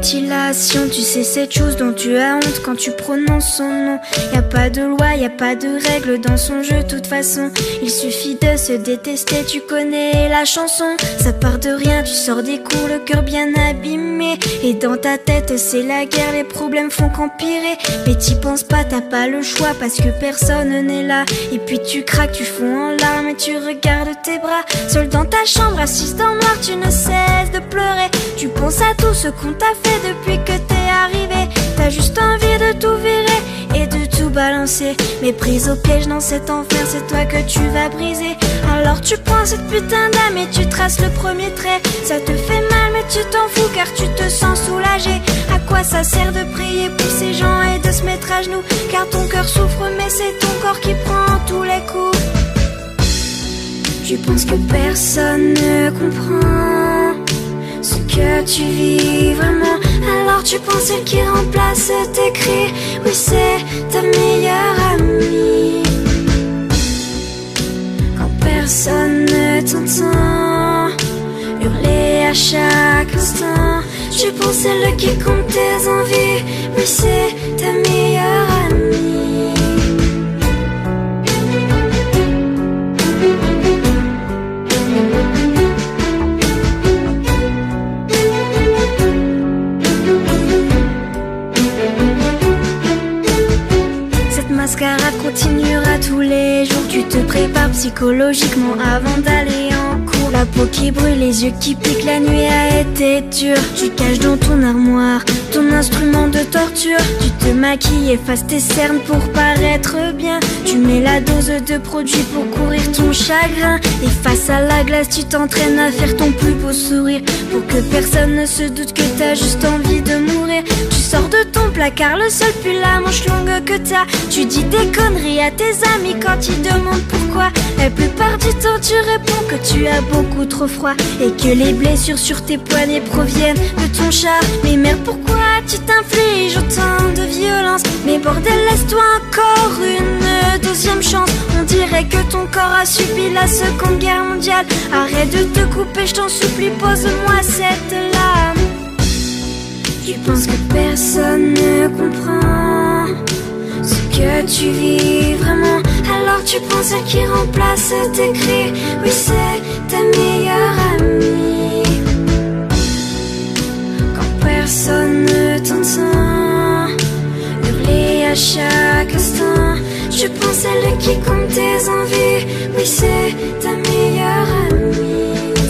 mutilation. Tu sais cette chose dont tu as honte quand tu prononces son nom. Y a pas de loi, y a pas de règles dans son jeu, toute façon. Il suffit de se détester, tu connais la chanson. Ça part de rien, tu sors des coups, le cœur bien abîmé. Et dans ta tête c'est la guerre, les problèmes font qu'empirer. Mais t'y penses pas, t'as pas le choix parce que personne n'est là. Et puis tu craques, tu fonds en larmes et tu regardes tes bras. Seul dans ta chambre, assise dans le noir, tu ne cesses de pleurer. Tu penses à tout ce qu'on t'a fait depuis que t'es arrivé. T'as juste envie de tout virer et de tout balancer. Mais prise au piège dans cet enfer, c'est toi que tu vas briser. Alors tu prends cette putain d'âme et tu traces le premier trait. Ça te fait mal mais tu t'en fous car tu te sens soulagé. À quoi ça sert de prier pour ces gens et de se mettre à genoux? Car ton cœur souffre mais c'est ton corps qui prend tous les coups. Tu penses que personne ne comprend ce que tu vis vraiment. Alors tu penses celle qui remplace tes cris. Oui, c'est ta meilleure amie. Quand personne ne t'entend hurler à chaque instant, tu penses celle qui compte tes envies. Oui, c'est ta meilleure amie. Mascarade continuera tous les jours. Tu te prépares psychologiquement avant d'aller en cours. La peau qui brûle, les yeux qui piquent, la nuit a été dure. Tu caches dans ton armoire ton instrument de torture. Tu te maquilles, effaces tes cernes pour paraître bien. Tu mets la dose de produit pour courir ton chagrin. Et face à la glace, tu t'entraînes à faire ton plus beau sourire pour que personne ne se doute que t'as juste envie de mourir. Tu sors de ton placard, le seul pull la manche longue que t'as. Tu dis des conneries à tes amis quand ils demandent pourquoi. La plupart du temps tu réponds que tu as beaucoup trop froid et que les blessures sur tes poignets proviennent de ton chat. Mais merde, pourquoi tu t'infliges autant de violence? Mais bordel, laisse-toi encore une deuxième chance. On dirait que ton corps a subi la Seconde Guerre mondiale. Arrête de te couper, je t'en supplie, pose-moi cette lame. Tu penses que personne ne comprend ce que tu vis vraiment. Alors tu penses celle qui remplace tes cris. Oui, c'est ta meilleure amie. Quand personne ne t'entend hurler à chaque instant, tu penses celle qui compte tes envies. Oui, c'est ta meilleure amie.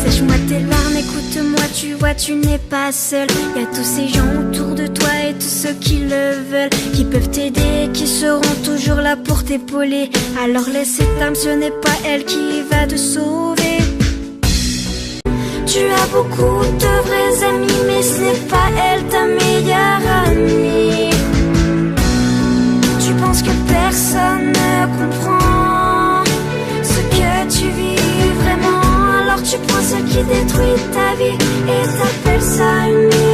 Sèche-moi tes larmes, écoute-moi, tu vois, tu n'es pas seul. Y a tous ces gens autour de toi et tous ceux qui le veulent, qui peuvent t'aider, qui seront toujours là pour t'épauler. Alors laisse cette âme, ce n'est pas elle qui va te sauver. Tu as beaucoup de vrais amis, mais ce n'est pas elle ta meilleure amie. Tu penses que personne ne comprend ce que tu vis vraiment. Alors tu prends ce qui détruit ta vie et t'appelles ça une